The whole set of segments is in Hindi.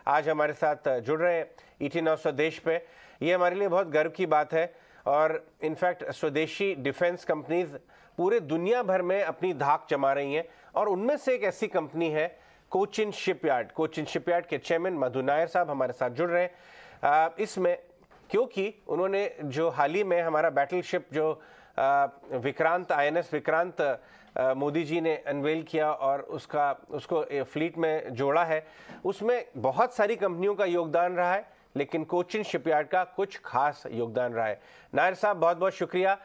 आज हमारे साथ जुड़ रहे हैं ET Now स्वदेश पे। ये हमारे लिए बहुत गर्व की बात है और इनफैक्ट स्वदेशी डिफेंस कंपनीज पूरे दुनिया भर में अपनी धाक जमा रही हैं और उनमें से एक ऐसी कंपनी है कोचिन शिपयार्ड। कोचिन शिपयार्ड के चेयरमैन मधु नायर साहब हमारे साथ जुड़ रहे हैं इसमें, क्योंकि उन्होंने जो हाल ही में हमारा बैटलशिप जो विक्रांत INS विक्रांत मोदी जी ने अनवेल किया और उसको फ्लीट में जोड़ा है, उसमें बहुत सारी कंपनियों का योगदान रहा है, लेकिन कोचिन शिपयार्ड का कुछ खास योगदान रहा है। नायर साहब बहुत बहुत शुक्रिया।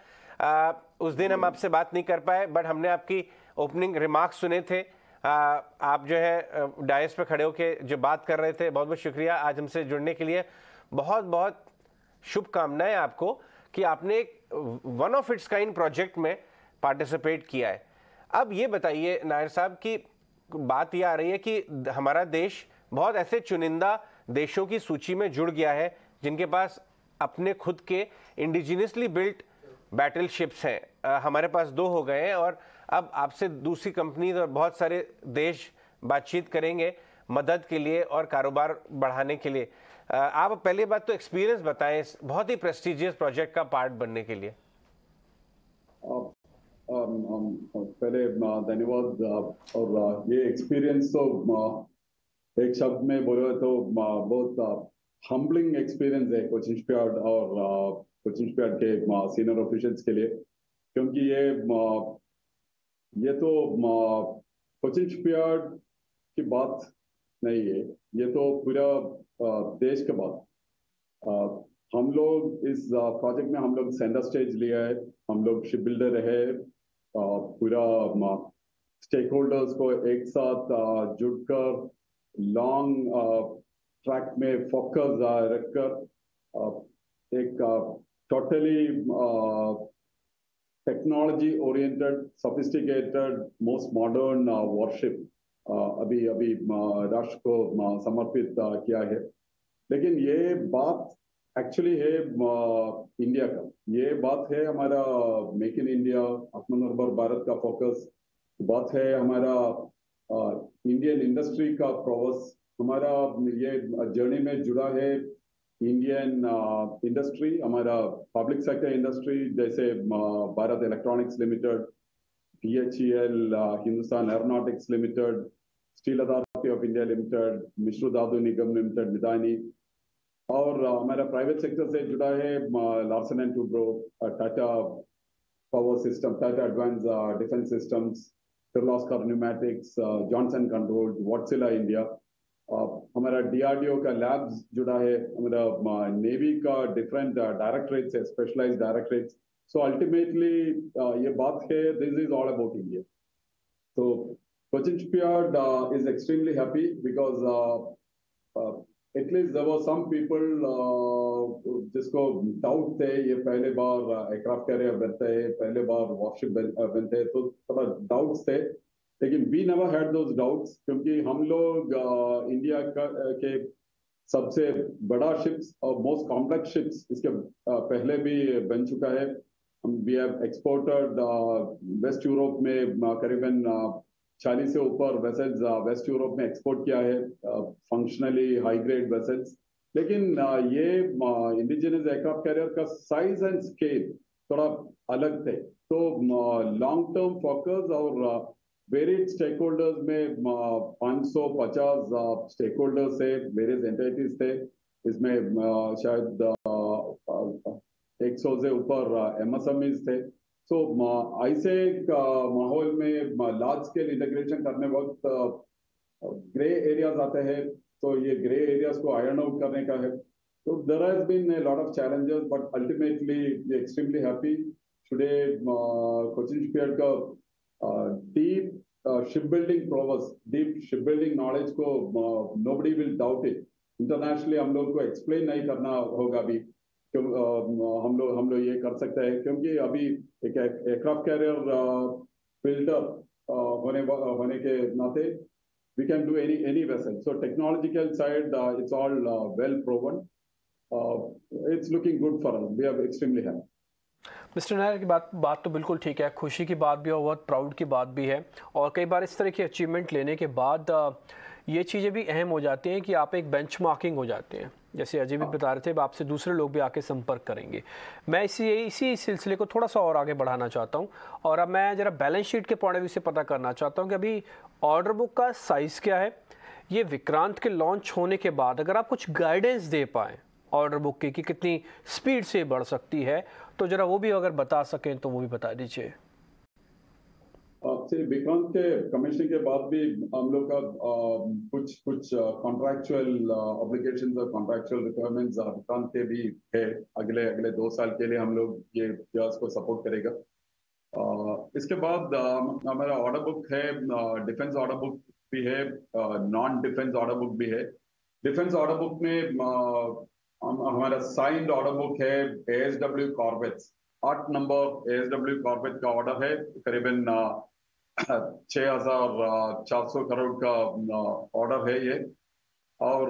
उस दिन हम आपसे बात नहीं कर पाए, बट हमने आपकी ओपनिंग रिमार्क्स सुने थे। आप जो है डायस पे खड़े होके जो बात कर रहे थे, बहुत बहुत शुक्रिया आज हमसे जुड़ने के लिए। बहुत बहुत शुभकामनाएं आपको कि आपने एक one of its kind project में पार्टिसिपेट किया है। अब ये बताइए नायर साहब की बात ये आ रही है कि हमारा देश बहुत ऐसे चुनिंदा देशों की सूची में जुड़ गया है जिनके पास अपने खुद के इंडिजिनियसली बिल्ट बैटलशिप्स हैं। हमारे पास 2 हो गए हैं और अब आपसे दूसरी कंपनीज और बहुत सारे देश बातचीत करेंगे मदद के लिए और कारोबार बढ़ाने के लिए। आप पहले बात तो एक्सपीरियंस बताएं इस बहुत ही प्रेस्टिजियस प्रोजेक्ट का पार्ट बनने के लिए। पहले धन्यवाद। और ये एक्सपीरियंस तो एक शब्द में बोले तो बहुत हम्बलिंग एक्सपीरियंस है कोचिन शिपयार्ड और कोचिन शिपयार्ड के सीनियर ऑफिशियल्स के लिए, क्योंकि ये तो कोचिन शिपयार्ड की बात नहीं है, ये तो पूरा देश का बात। हम लोग इस प्रोजेक्ट में हम लोग सेंटर स्टेज लिया है, हम लोग शिप बिल्डर है, पूरा स्टेक होल्डर्स को एक साथ जुड़कर लॉन्ग ट्रैक में फोकस रखकर एक totally technology oriented sophisticated most modern worship अभी राष्ट्र को समर्पित किया है। लेकिन ये बात एक्चुअली है इंडिया का, ये बात है हमारा मेक इन इंडिया आत्मनिर्भर भारत का फोकस, बात है हमारा इंडियन इंडस्ट्री का प्रोग्रेस। हमारा ये जर्नी में जुड़ा है इंडियन इंडस्ट्री, हमारा पब्लिक सेक्टर इंडस्ट्री जैसे Bharat electronics limited, BHEL, Hindustan aeronautics limited, steel authority of India limited, Mishra Dhatu Nigam limited मितानी, और हमारा प्राइवेट सेक्टर से जुड़ा है Larsen and Toubro, Tata power system, Tata advance defence systems, Kirloskar pneumatics, Johnson controls, Wartsila India. हमारा DRDO का लैब्स जुड़ा है, हमारा नेवी का डिफरेंट डायरेक्टरेट्स है, स्पेशलाइज्ड डायरेक्टरेट्स। सो अल्टीमेटली ये बात है, this is all about India. So Cochin Shipyard is extremely happy because at least there were some people जिसको डाउट थे, ये पहले बार एयरक्राफ्ट कैरियर बनते हैं, पहले बार वॉरशिप बनते हैं, तो थोड़ा डाउट्स थे। लेकिन we never had those doubts, क्योंकि हम लोग इंडिया के सबसे बड़ा शिप्स और मोस्ट कॉम्प्लेक्स शिप्स इसके पहले भी बन चुका है। We have exported west Europe में करीबन 40 से ऊपर वेसल्स वेस्ट यूरोप में एक्सपोर्ट किया है, फंक्शनली हाई ग्रेड वेसल्स। लेकिन ये इंडिजिनस एयरक्राफ्ट कैरियर का साइज एंड स्केल थोड़ा अलग थे, तो लॉन्ग टर्म फोकस और वेरियड स्टेक होल्डर्स में 550 स्टेक होल्डर्स थे, वेरियस एंटिटीज थे, इसमें शायद 100 से ऊपर MSMEs थे। सो ऐसे माहौल में लार्ज स्केल इंटीग्रेशन करने वक्त ग्रे एरियाज आते हैं, तो ये ग्रे एरियाज को आयरन आउट करने का है। तो there has been a lot of challenges, but ultimately we extremely happy today. Cochin shipyard का deep ship building progress, deep ship building knowledge को nobody will doubt it. Internationally हम लोग को एक्सप्लेन नहीं करना होगा अभी, हम लोग ये कर सकते हैं, क्योंकि अभी एक एयरक्राफ्ट कैरियर बिल्डर होने के नाते we can do any vessel. So technological side, it's all well proven. It's looking good for us. We are extremely happy. Mister Nair की बात तो बिल्कुल ठीक है, खुशी की बात भी है और बहुत प्राउड की बात भी है। और कई बार इस तरह की अचीवमेंट लेने के बाद ये चीज़ें भी अहम हो जाती हैं कि आप एक बेंचमार्किंग हो जाते हैं। जैसे अजय भी बता रहे थे, आपसे दूसरे लोग भी आके संपर्क करेंगे। मैं इसी सिलसिले को थोड़ा सा और आगे बढ़ाना चाहता हूँ, और अब मैं ज़रा बैलेंस शीट के पॉइंट ऑफ व्यू से पता करना चाहता हूँ कि अभी ऑर्डर बुक का साइज़ क्या है। ये विक्रांत के लॉन्च होने के बाद अगर आप कुछ गाइडेंस दे पाएँ ऑर्डर बुक की कि कितनी स्पीड से बढ़ सकती है, तो ज़रा वो भी अगर बता सकें तो वो भी बता दीजिए। विक्रांत के कमीशनिंग के बाद भी हम लोग का कुछ कॉन्ट्रैक्चुअल ऑब्लिगेशंस और कॉन्ट्रैक्चुअल रिक्वायरमेंट्स विक्रांत के भी है। अगले 2 साल के लिए हम लोग ये प्यास को सपोर्ट करेगा। इसके बाद हमारा ऑर्डर बुक है, डिफेंस ऑर्डर बुक भी है, नॉन डिफेंस ऑर्डर बुक भी है। डिफेंस ऑर्डर बुक में हमारा साइंड ऑर्डर बुक है ASW corvettes, 8 number ASW corvette का ऑर्डर है। करीबन 6,400 करोड़ का ऑर्डर है ये। और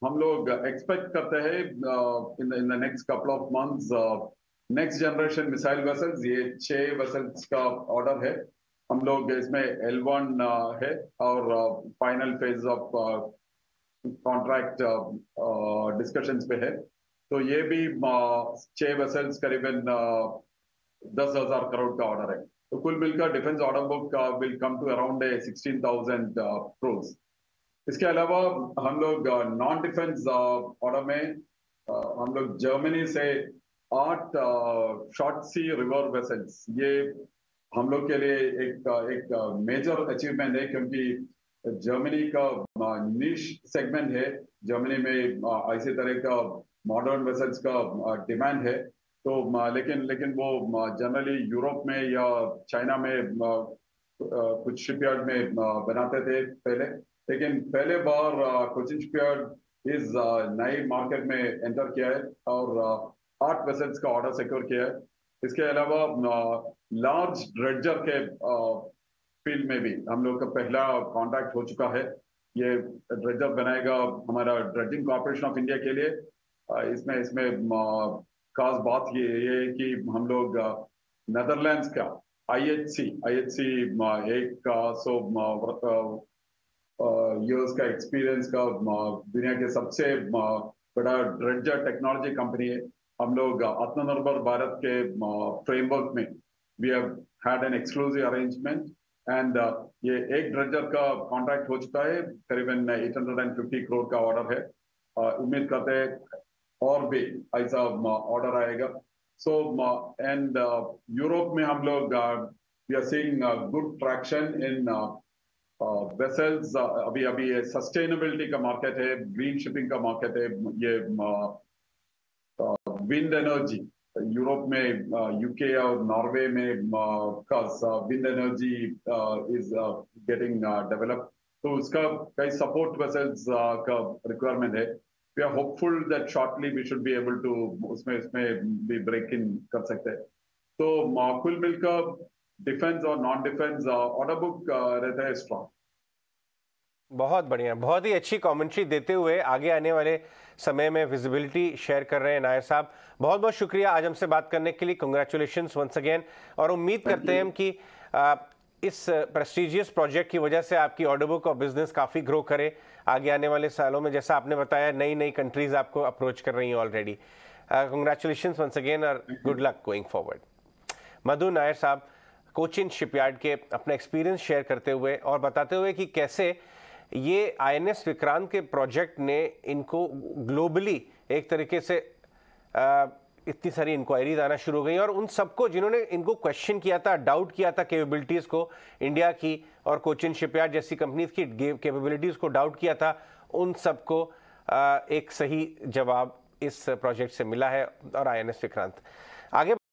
हम लोग एक्सपेक्ट करते हैं in the next couple of months next generation missile vessels, ये 6 वेसल्स का ऑर्डर है। हम लोग इसमें L1 है और final phase of contract discussions पे है। तो ये भी 6 वेसल्स करीबन 10,000 करोड़ का ऑर्डर है। तो कुल मिलकर defence order book will come to around 16,000 crore. इसके अलावा हम लोग नॉन डिफेंस ऑर्डर में हम लोग जर्मनी से 8 शॉर्ट सी रिवर वेसल्स, ये हम लोग के लिए एक मेजर अचीवमेंट है, क्योंकि जर्मनी का निश सेगमेंट है। जर्मनी में ऐसे तरह का मॉडर्न वेसल्स का डिमांड है। तो लेकिन वो जनरली यूरोप में या चाइना में कुछ शिपयार्ड में बनाते थे पहले, लेकिन पहले बार कोचिन शिपयार्ड इस नई मार्केट में एंटर किया है और 8 वेसल्स का ऑर्डर सिक्योर किया है। इसके अलावा लार्ज ड्रेडजर के फील्ड में भी हम लोग का पहला कॉन्ट्रैक्ट हो चुका है। ये ड्रेडजर बनाएगा हमारा ड्रेजिंग कॉर्पोरेशन ऑफ इंडिया के लिए। इसमें खास बात ये है कि हम लोग नेदरलैंड्स का IHC 100 इयर्स का एक्सपीरियंस का दुनिया के सबसे बड़ा ड्रेडजर टेक्नोलॉजी कंपनी है। हम लोग आत्मनिर्भर भारत के फ्रेमवर्क में we have had an exclusive arrangement and ये एक ड्रेडजर का कॉन्ट्रैक्ट हो चुका है। करीबन 850 करोड़ का ऑर्डर है। उम्मीद करते हैं और भी ऐसा ऑर्डर आएगा। सो एंड यूरोप में हम लोग we are seeing good traction in vessels. अभी ये सस्टेनेबिलिटी का मार्केट है, ग्रीन शिपिंग का मार्केट है। ये विंड एनर्जी यूरोप में UK और नॉर्वे में wind energy is getting develop, तो उसका कई सपोर्ट वेसल्स का रिक्वायरमेंट है। We are hopeful that shortly we should be able to उसमें भी ब्रेक इन कर सकते हैं। तो कुल मिलकर डिफेंस और नॉन डिफेंस ऑर्डर बुक रहता है स्ट्रॉन्ग। बहुत बढ़िया, बहुत ही अच्छी कमेंट्री देते हुए आगे आने वाले समय में विजिबिलिटी शेयर कर रहे हैं नायर साहब। बहुत बहुत शुक्रिया आज हमसे बात करने के लिए। कंग्रेचुलेशंस वंस अगेन, और उम्मीद करते हैं कि इस प्रेस्टिजियस प्रोजेक्ट की वजह से आपकी ऑर्डर बुक और बिजनेस काफ़ी ग्रो करे आगे आने वाले सालों में। जैसा आपने बताया, नई कंट्रीज आपको अप्रोच कर रही हैं ऑलरेडी। कंग्रेचुलेशंस वंस अगेन और गुड लक गोइंग फॉरवर्ड। मधु नायर साहब कोचिन शिपयार्ड के अपना एक्सपीरियंस शेयर करते हुए और बताते हुए कि कैसे ये INS विक्रांत के प्रोजेक्ट ने इनको ग्लोबली एक तरीके से इतनी सारी इंक्वायरीज आना शुरू हो गई, और उन सबको जिन्होंने इनको क्वेश्चन किया था, डाउट किया था कैपेबिलिटीज़ को इंडिया की और कोचिन शिपयार्ड जैसी कंपनीज की कैपेबिलिटीज़ को डाउट किया था, उन सबको एक सही जवाब इस प्रोजेक्ट से मिला है और INS विक्रांत आगे